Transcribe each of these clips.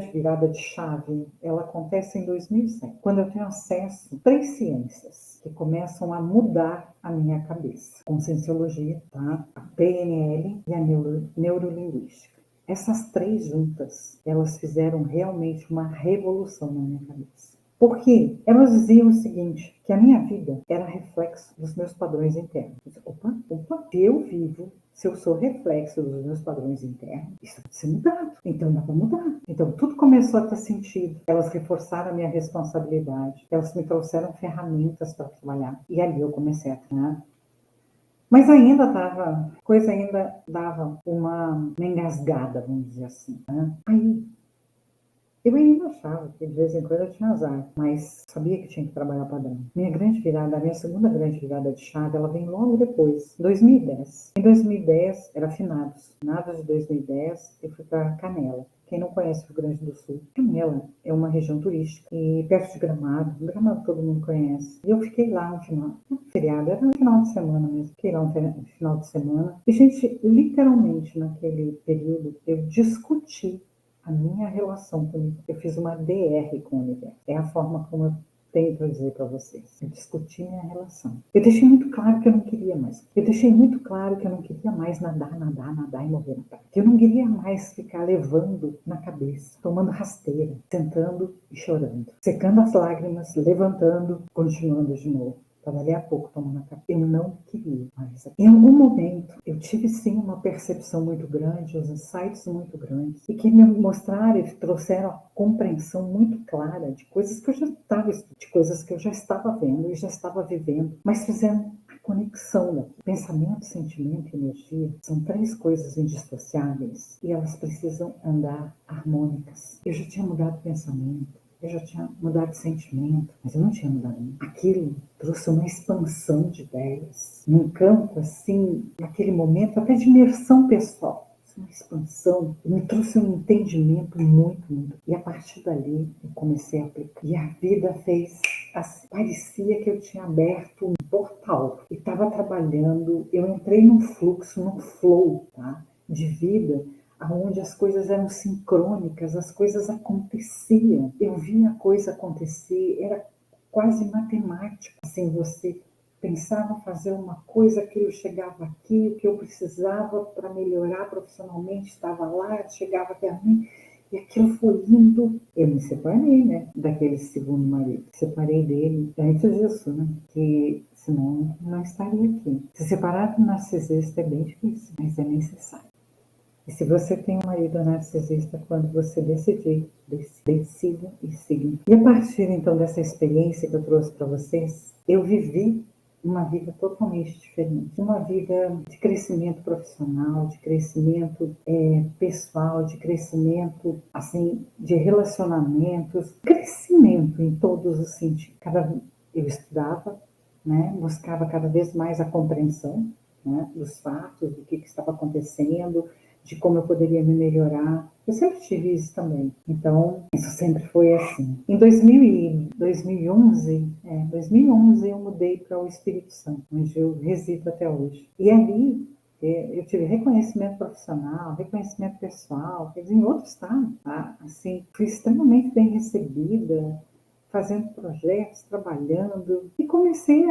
grande virada de chave, ela acontece em 2007, quando eu tenho acesso a 3 ciências que começam a mudar a minha cabeça. Conscienciologia, tá? A PNL e a neurolinguística. Essas 3 juntas, elas fizeram realmente uma revolução na minha cabeça. Porque elas diziam o seguinte, que a minha vida era reflexo dos meus padrões internos. Opa, se eu vivo, se eu sou reflexo dos meus padrões internos, isso pode ser mudado. Então dá para mudar. Então tudo começou a ter sentido. Elas reforçaram a minha responsabilidade. Elas me trouxeram ferramentas para trabalhar. E ali eu comecei a treinar. Mas a coisa ainda dava uma engasgada, vamos dizer assim. Né? Aí eu ainda achava que de vez em quando eu tinha azar, mas sabia que tinha que trabalhar padrão. A minha segunda grande virada de chave, ela vem logo depois, 2010. Em 2010, era finados de 2010, eu fui para Canela. Quem não conhece o Rio Grande do Sul, Canela é uma região turística e perto de Gramado todo mundo conhece. E eu fiquei lá um feriado, era um final de semana mesmo, fiquei lá um final de semana. E, gente, literalmente naquele período, eu discuti a minha relação comigo. Eu fiz uma DR com o universo. É a forma como eu tenho para dizer para vocês. Eu discuti minha relação. Eu deixei muito claro que eu não queria mais. Eu deixei muito claro que eu não queria mais nadar e morrer na praia. Que eu não queria mais ficar levando na cabeça, tomando rasteira, sentando e chorando. Secando as lágrimas, levantando, continuando de novo. Para dali a pouco tomar na cabeça. Eu não queria mais. Em algum momento, eu tive sim uma percepção muito grande, uns insights muito grandes, e que me mostraram e trouxeram a compreensão muito clara de coisas que eu já estava vendo e já estava vivendo, mas fizeram a conexão, né? Pensamento, sentimento e energia são 3 coisas indissociáveis e elas precisam andar harmônicas. Eu já tinha mudado o pensamento. Eu já tinha mudado de sentimento, mas eu não tinha mudado. Aquilo trouxe uma expansão de ideias, num campo assim, naquele momento, até de imersão pessoal. Uma expansão, me trouxe um entendimento muito. E a partir dali, eu comecei a aplicar. E a vida fez assim, parecia que eu tinha aberto um portal e estava trabalhando. Eu entrei num fluxo, num flow, tá? De vida, onde as coisas eram sincrônicas, as coisas aconteciam. Eu via a coisa acontecer, era quase matemático. Assim, você pensava fazer uma coisa, aquilo chegava aqui, o que eu precisava para melhorar profissionalmente estava lá, chegava até mim, e aquilo foi indo. Eu me separei, né, daquele segundo marido. Separei dele antes disso, né, que senão não estaria aqui. Se separar do narcisista é bem difícil, mas é necessário. E se você tem um marido narcisista, quando você decidir, decida e siga. E a partir então dessa experiência que eu trouxe para vocês, eu vivi uma vida totalmente diferente. Uma vida de crescimento profissional, de crescimento pessoal, de crescimento assim, de relacionamentos, crescimento em todos os sentidos. Eu estudava, né, buscava cada vez mais a compreensão, né, dos fatos, do que estava acontecendo, de como eu poderia me melhorar. Eu sempre tive isso também. Então, isso sempre foi assim. Em 2011 eu mudei para o Espírito Santo, onde eu resido até hoje. E ali eu tive reconhecimento profissional, reconhecimento pessoal, quer dizer, em outro estado. Tá? Assim, fui extremamente bem recebida, fazendo projetos, trabalhando, e comecei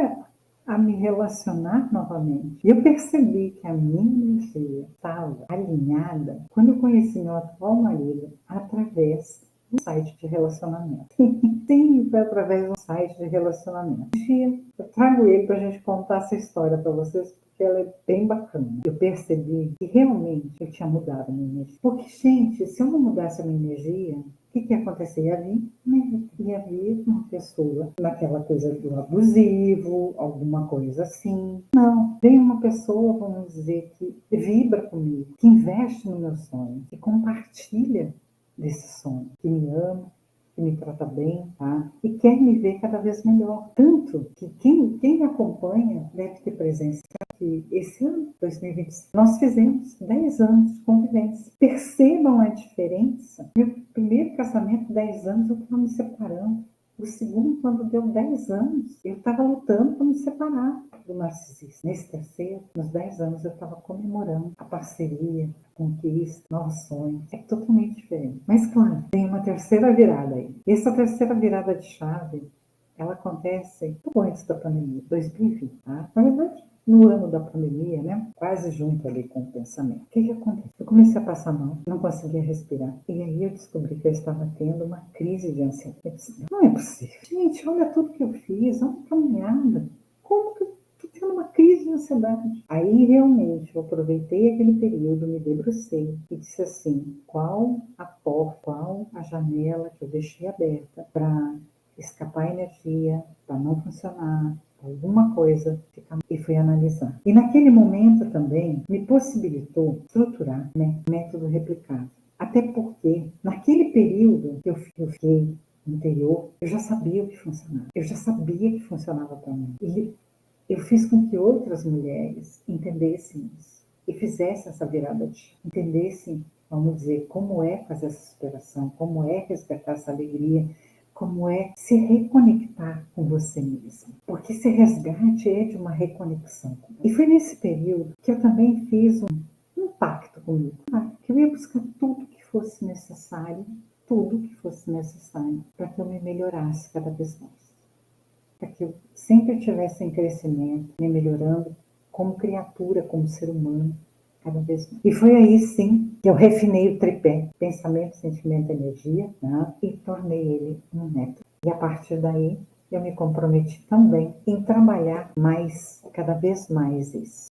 a me relacionar novamente. E eu percebi que a minha energia estava alinhada quando eu conheci meu atual marido através do site de relacionamento. Sim, foi através do site de relacionamento. Eu trago ele para a gente contar essa história para vocês, porque ela é bem bacana. Eu percebi que realmente eu tinha mudado a minha energia. Porque, gente, se eu não mudasse a minha energia, o que ia acontecer? Ia vir uma pessoa naquela coisa do abusivo, alguma coisa assim. Não, vem uma pessoa, vamos dizer, que vibra comigo, que investe no meu sonho, que compartilha desse sonho, que me ama, que me trata bem, tá? E quer me ver cada vez melhor. Tanto que quem me acompanha deve ter presenciado que esse ano, 2025, nós fizemos 10 anos de convivência. Percebam a diferença. Meu primeiro casamento, 10 anos, eu estava me separando. O segundo, quando deu 10 anos, eu estava lutando para me separar do narcisista. Nesse terceiro, nos 10 anos, eu estava comemorando a parceria, a conquista, novos sonhos. É totalmente diferente. Mas, claro, tem uma terceira virada aí. E essa terceira virada de chave, ela acontece pouco antes da pandemia, 2020, tá? Na verdade, no ano da pandemia, né? Quase junto ali com o pensamento. O que acontece? Eu comecei a passar mal, não conseguia respirar. E aí eu descobri que eu estava tendo uma crise de ansiedade. Eu disse, não é possível. Gente, olha tudo que eu fiz, olha a caminhada. Como que eu estou tendo uma crise de ansiedade? Aí realmente eu aproveitei aquele período, me debrucei e disse assim, qual a porta, qual a janela que eu deixei aberta para escapar energia, para não funcionar, alguma coisa, e fui analisar. E naquele momento também me possibilitou estruturar, né, método replicado. Até porque naquele período que eu fiquei no interior, eu já sabia o que funcionava. Eu já sabia que funcionava para mim. E eu fiz com que outras mulheres entendessem isso e fizessem essa virada de chave, entendessem, vamos dizer, como é fazer essa superação, como é resgatar essa alegria, como é se reconectar com você mesmo. Porque esse resgate é de uma reconexão. E foi nesse período que eu também fiz um pacto comigo, que eu ia buscar tudo que fosse necessário para que eu me melhorasse cada vez mais. Para que eu sempre estivesse em crescimento, me melhorando como criatura, como ser humano, cada vez mais. E foi aí, sim, que eu refinei o tripé, pensamento, sentimento, energia, né? E tornei ele um método. E a partir daí, eu me comprometi também em trabalhar mais, cada vez mais isso.